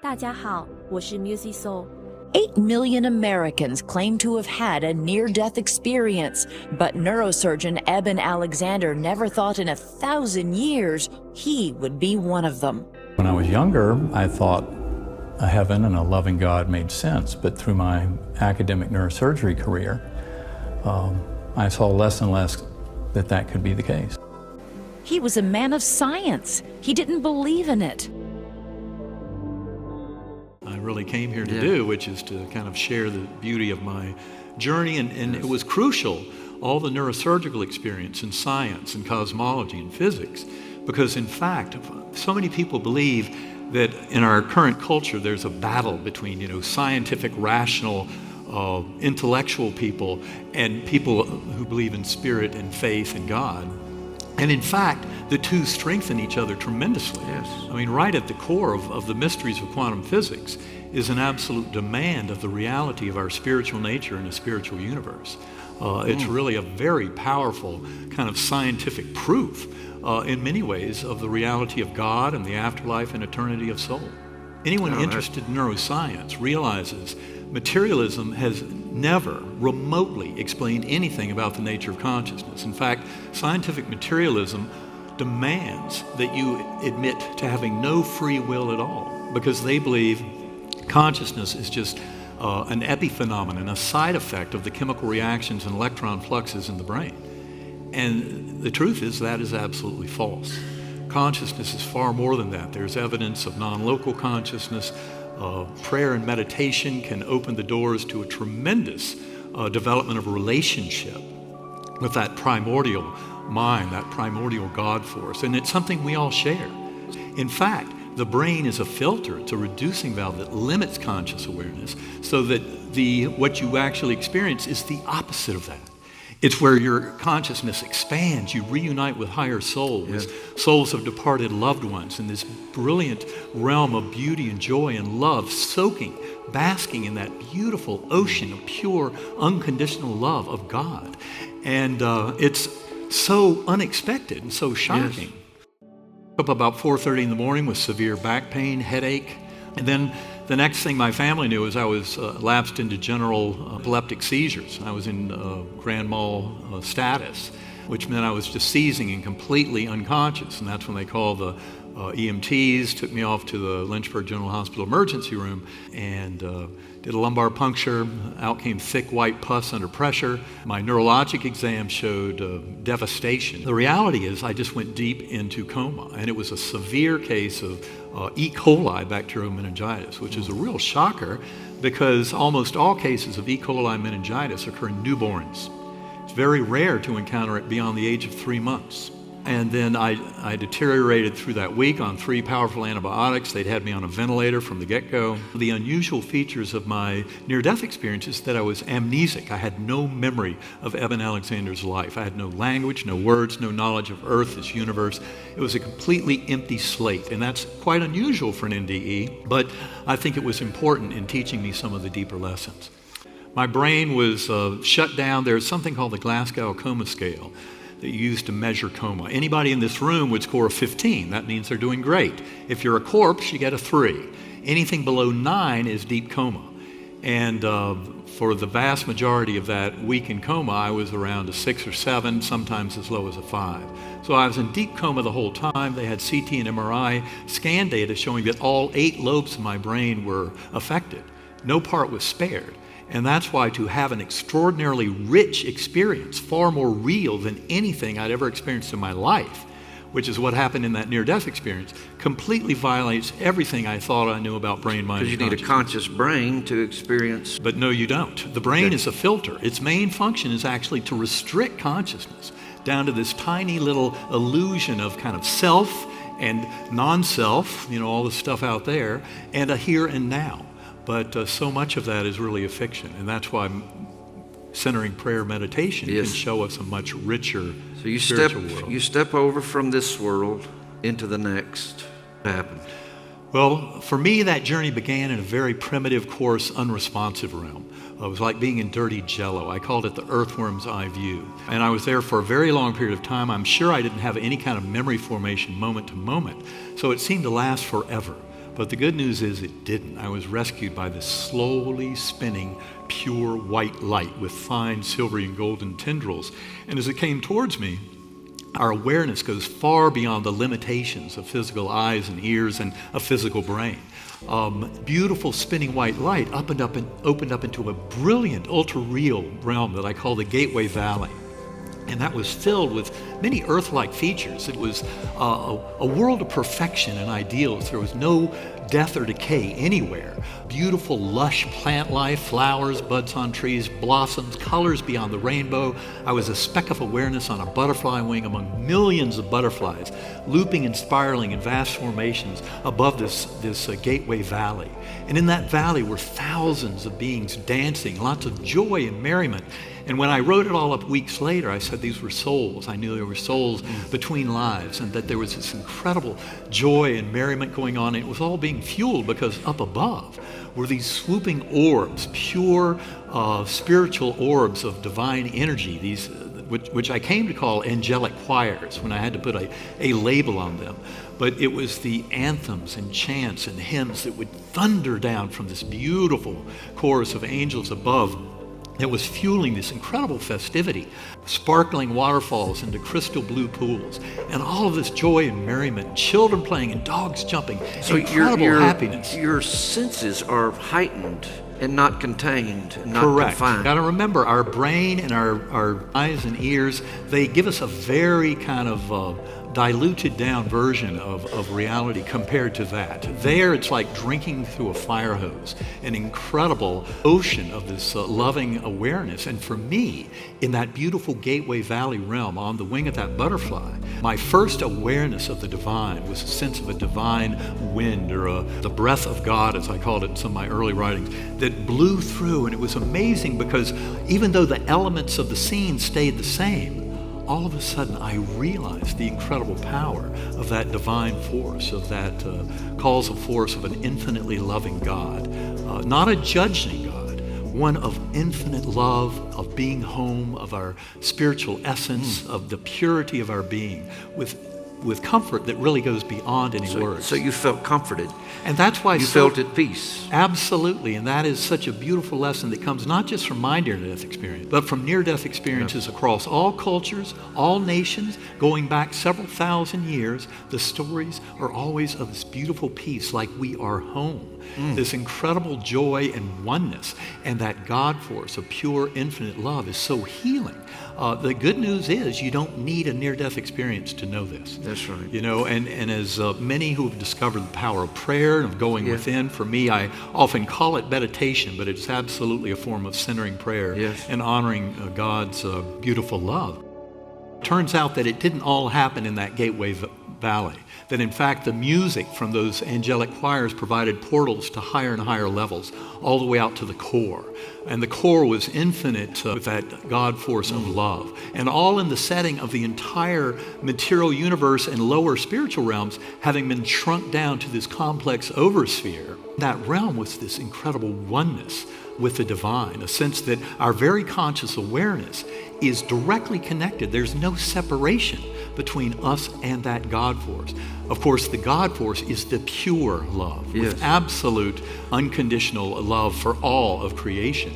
大家好，我是 Muzi Soul。 8 million Americans claim to have had a near-death experience, but neurosurgeon Eben Alexander never thought in 1,000 years he would be one of them. When I was younger, I thought a heaven and a loving God made sense, but through my academic neurosurgery career, I saw less and less that could be the case. He was a man of science. He didn't believe in it. I really came here to do, which is to kind of share the beauty of my journey, and it was crucial, all the neurosurgical experience in science and cosmology and physics, because in fact, so many people believe that in our current culture there's a battle between, scientific, rational, intellectual people and people who believe in spirit and faith and God. And in fact, the two strengthen each other tremendously. Yes. I mean, right at the core of the mysteries of quantum physics is an absolute demand of the reality of our spiritual nature in a spiritual universe. It's really a very powerful kind of scientific proof in many ways of the reality of God and the afterlife and eternity of soul. Anyone interested in neuroscience realizes materialism has never remotely explained anything about the nature of consciousness. In fact, scientific materialism demands that you admit to having no free will at all, because they believe consciousness is just an epiphenomenon, a side effect of the chemical reactions and electron fluxes in the brain. And the truth is that is absolutely false. Consciousness is far more than that. There's evidence of non-local consciousness. Prayer and meditation can open the doors to a tremendous development of a relationship with that primordial mind, that primordial God force. And it's something we all share. In fact, the brain is a filter, it's a reducing valve that limits conscious awareness, so that what you actually experience is the opposite of that. It's where your consciousness expands. You reunite with higher souls, souls of departed loved ones, in this brilliant realm of beauty and joy and love, basking in that beautiful ocean of pure, unconditional love of God. And it's so unexpected and so shocking. Up about 4:30 in the morning with severe back pain, headache, and then the next thing my family knew is I was lapsed into general epileptic seizures. I was in grand mal status, which meant I was just seizing and completely unconscious. And that's when they called the EMTs, took me off to the Lynchburg General Hospital emergency room, and did a lumbar puncture. Out came thick white pus under pressure. My neurologic exam showed devastation. The reality is I just went deep into coma, and it was a severe case of E. coli bacterial meningitis, which is a real shocker because almost all cases of E. coli meningitis occur in newborns. It's very rare to encounter it beyond the age of 3 months. And then I deteriorated through that week on 3 powerful antibiotics. They'd had me on a ventilator from the get-go. The unusual features of my near-death experience is that I was amnesic. I had no memory of Eben Alexander's life. I had no language, no words, no knowledge of Earth, this universe. It was a completely empty slate, and that's quite unusual for an NDE, but I think it was important in teaching me some of the deeper lessons. My brain was shut down. There's something called the Glasgow Coma Scale that you use to measure coma. Anybody in this room would score a 15. That means they're doing great. If you're a corpse, you get a 3. Anything below 9 is deep coma. And for the vast majority of that week in coma, I was around a 6 or 7, sometimes as low as a 5. So I was in deep coma the whole time. They had CT and MRI scan data showing that all 8 lobes of my brain were affected. No part was spared. And that's why to have an extraordinarily rich experience, far more real than anything I'd ever experienced in my life, which is what happened in that near-death experience, completely violates everything I thought I knew about brain, mind, and Because you need a conscious brain to experience. But no, you don't. The brain is a filter. Its main function is actually to restrict consciousness down to this tiny little illusion of kind of self and non-self, all the stuff out there, and a here and now. But so much of that is really a fiction, and that's why centering prayer meditation can show us a much richer spiritual world. You step over from this world into the next. What happened? Well, for me, that journey began in a very primitive, coarse, unresponsive realm. It was like being in dirty jello. I called it the earthworm's eye view. And I was there for a very long period of time. I'm sure I didn't have any kind of memory formation moment to moment, so it seemed to last forever. But the good news is it didn't. I was rescued by this slowly spinning, pure white light with fine silvery and golden tendrils. And as it came towards me, our awareness goes far beyond the limitations of physical eyes and ears and a physical brain. Beautiful spinning white light opened up into a brilliant, ultra-real realm that I call the Gateway Valley. And that was filled with many earth-like features. It was a world of perfection and ideals. There was no death or decay anywhere. Beautiful, lush plant life, flowers, buds on trees, blossoms, colors beyond the rainbow. I was a speck of awareness on a butterfly wing among millions of butterflies, looping and spiraling in vast formations above this Gateway Valley. And in that valley were thousands of beings dancing, lots of joy and merriment. And when I wrote it all up weeks later, I said these were souls. I knew there were souls between lives, and that there was this incredible joy and merriment going on. And it was all being fueled because up above were these swooping orbs, pure spiritual orbs of divine energy, these which I came to call angelic choirs when I had to put a label on them. But it was the anthems and chants and hymns that would thunder down from this beautiful chorus of angels above that was fueling this incredible festivity, sparkling waterfalls into crystal blue pools, and all of this joy and merriment, children playing and dogs jumping, so incredible happiness. Your senses are heightened and not contained, and not Correct. confined. Got to remember, our brain and our eyes and ears, they give us a very kind of diluted down version of reality compared to that. There, it's like drinking through a fire hose, an incredible ocean of this loving awareness. And for me, in that beautiful Gateway Valley realm, on the wing of that butterfly, my first awareness of the divine was a sense of a divine wind, or the breath of God, as I called it in some of my early writings, that blew through. And it was amazing because even though the elements of the scene stayed the same, all of a sudden I realized the incredible power of that divine force, of that causal force of an infinitely loving God, not a judging God, one of infinite love, of being home, of our spiritual essence, of the purity of our being, with comfort that really goes beyond any words. So you felt comforted. And that's why you felt at peace. Absolutely, and that is such a beautiful lesson that comes not just from my near-death experience, but from near-death experiences across all cultures, all nations, going back several thousand years. The stories are always of this beautiful peace, like we are home. This incredible joy and oneness, and that God force of pure, infinite love is so healing. The good news is you don't need a near-death experience to know this. That's right. You know, and as many who have discovered the power of prayer and of going within, for me, I often call it meditation, but it's absolutely a form of centering prayer and honoring God's beautiful love. Turns out that it didn't all happen in that Gateway Valley, that in fact the music from those angelic choirs provided portals to higher and higher levels, all the way out to the core. And the core was infinite with that God force of love. And all in the setting of the entire material universe and lower spiritual realms having been shrunk down to this complex oversphere. That realm was this incredible oneness with the divine, a sense that our very conscious awareness is directly connected. There's no separation between us and that God force. Of course, the God force is the pure love, with absolute unconditional love for all of creation.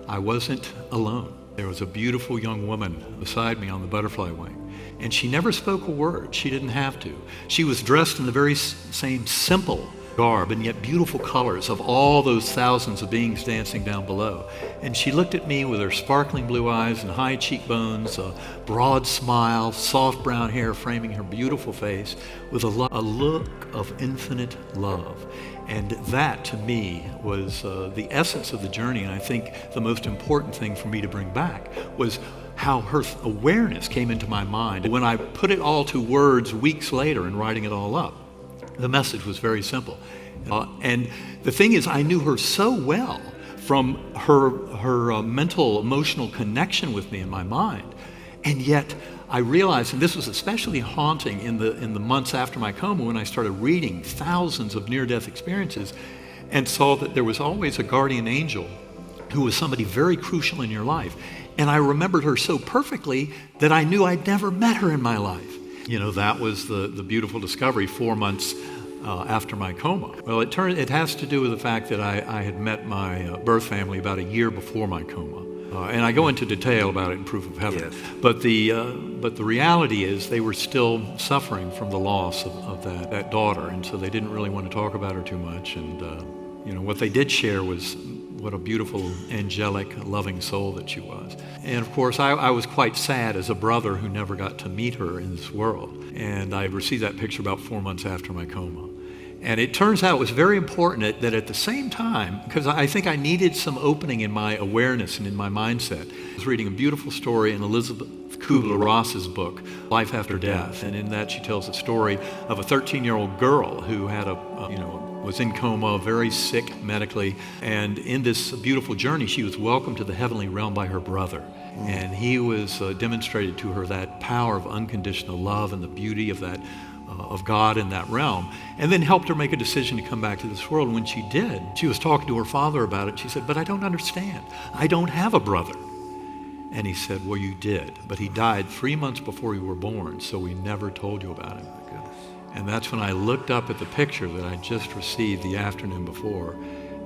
I wasn't alone. There was a beautiful young woman beside me on the butterfly wing, and she never spoke a word. She didn't have to. She was dressed in the very same simple garb and yet beautiful colors of all those thousands of beings dancing down below. And she looked at me with her sparkling blue eyes and high cheekbones, a broad smile, soft brown hair framing her beautiful face, with a look of infinite love. And that, to me, was the essence of the journey. And I think the most important thing for me to bring back was how her awareness came into my mind. When I put it all to words weeks later in writing it all up, the message was very simple. And the thing is, I knew her so well from her mental, emotional connection with me in my mind. And yet I realized, and this was especially haunting in the months after my coma, when I started reading thousands of near-death experiences and saw that there was always a guardian angel who was somebody very crucial in your life. And I remembered her so perfectly that I knew I'd never met her in my life. You know, that was the beautiful discovery 4 months after my coma? Well, it has to do with the fact that I had met my birth family about a year before my coma. And I go into detail about it in Proof of Heaven. Yes. But the reality is they were still suffering from the loss of that daughter, and so they didn't really want to talk about her too much. And what they did share was what a beautiful, angelic, loving soul that she was. And of course, I was quite sad as a brother who never got to meet her in this world. And I received that picture about 4 months after my coma. And it turns out it was very important that at the same time, because I think I needed some opening in my awareness and in my mindset. I was reading a beautiful story in Elizabeth Kubler-Ross's book, Life After Death. And in that she tells the story of a 13-year-old girl who had was in coma, very sick medically. And in this beautiful journey, she was welcomed to the heavenly realm by her brother. And he was demonstrated to her that power of unconditional love and the beauty of that of God in that realm, and then helped her make a decision to come back to this world. When she did, she was talking to her father about it. She said, "But I don't understand. I don't have a brother." And he said, "Well, you did, but he died 3 months before you were born, so we never told you about him." And that's when I looked up at the picture that I just received the afternoon before,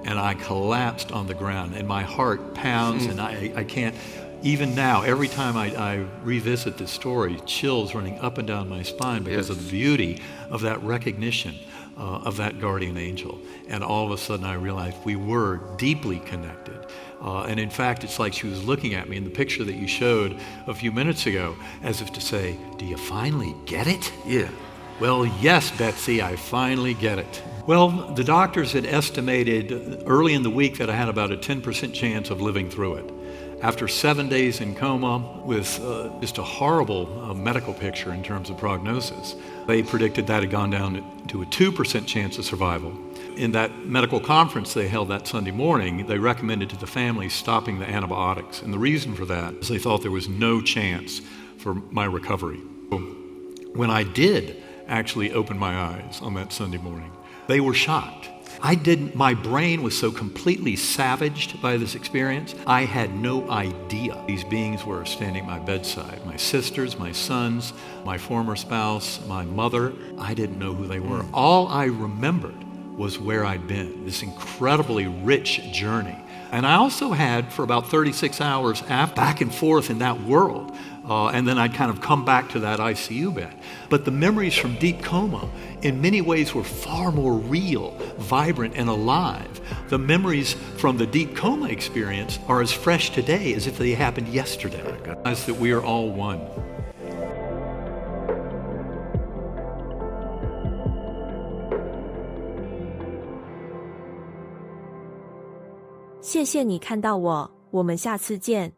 and I collapsed on the ground, and my heart pounds, and I can't. Even now, every time I revisit this story, chills running up and down my spine because of the beauty of that recognition of that guardian angel. And all of a sudden I realized we were deeply connected. And in fact, it's like she was looking at me in the picture that you showed a few minutes ago, as if to say, "Do you finally get it?" Yeah. Well, yes, Betsy, I finally get it. Well, the doctors had estimated early in the week that I had about a 10% chance of living through it. After 7 days in coma with just a horrible medical picture in terms of prognosis, they predicted that had gone down to a 2% chance of survival. In that medical conference they held that Sunday morning, they recommended to the family stopping the antibiotics. And the reason for that is they thought there was no chance for my recovery. When I did actually open my eyes on that Sunday morning, they were shocked. My brain was so completely savaged by this experience, I had no idea these beings were standing at my bedside. My sisters, my sons, my former spouse, my mother, I didn't know who they were. All I remembered was where I'd been, this incredibly rich journey. And I also had, for about 36 hours, back and forth in that world. And then I'd kind of come back to that ICU bed. But the memories from deep coma, in many ways, were far more real, vibrant, and alive. The memories from the deep coma experience are as fresh today as if they happened yesterday. As that we are all one. 谢谢你看到我，我们下次见。